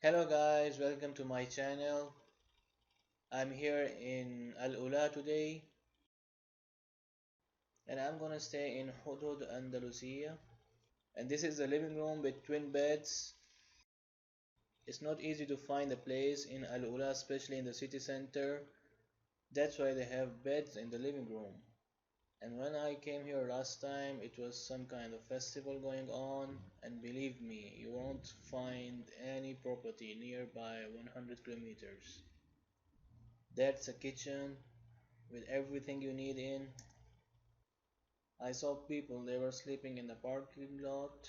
Hello guys, welcome to my channel. I'm here in Al-ʿUla today and I'm gonna stay in Hodhod Andalusia, and this is the living room with twin beds. It's not easy to find a place in Al-ʿUla, especially in the city center. That's why they have beds in the living room. And when I came here last time, it was some kind of festival going on, and believe me, you won't find any property nearby 100 kilometers. That's a kitchen with everything you need in. I saw people, they were sleeping in the parking lot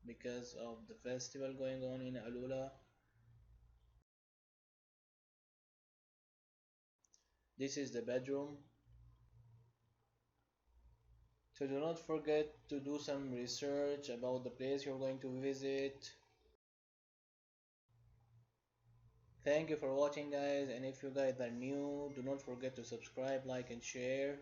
because of the festival going on in ALULA. This is the bedroom. So do not forget to do some research about the place you're going to visit. Thank you for watching guys, and if you guys are new, do not forget to subscribe, like and share.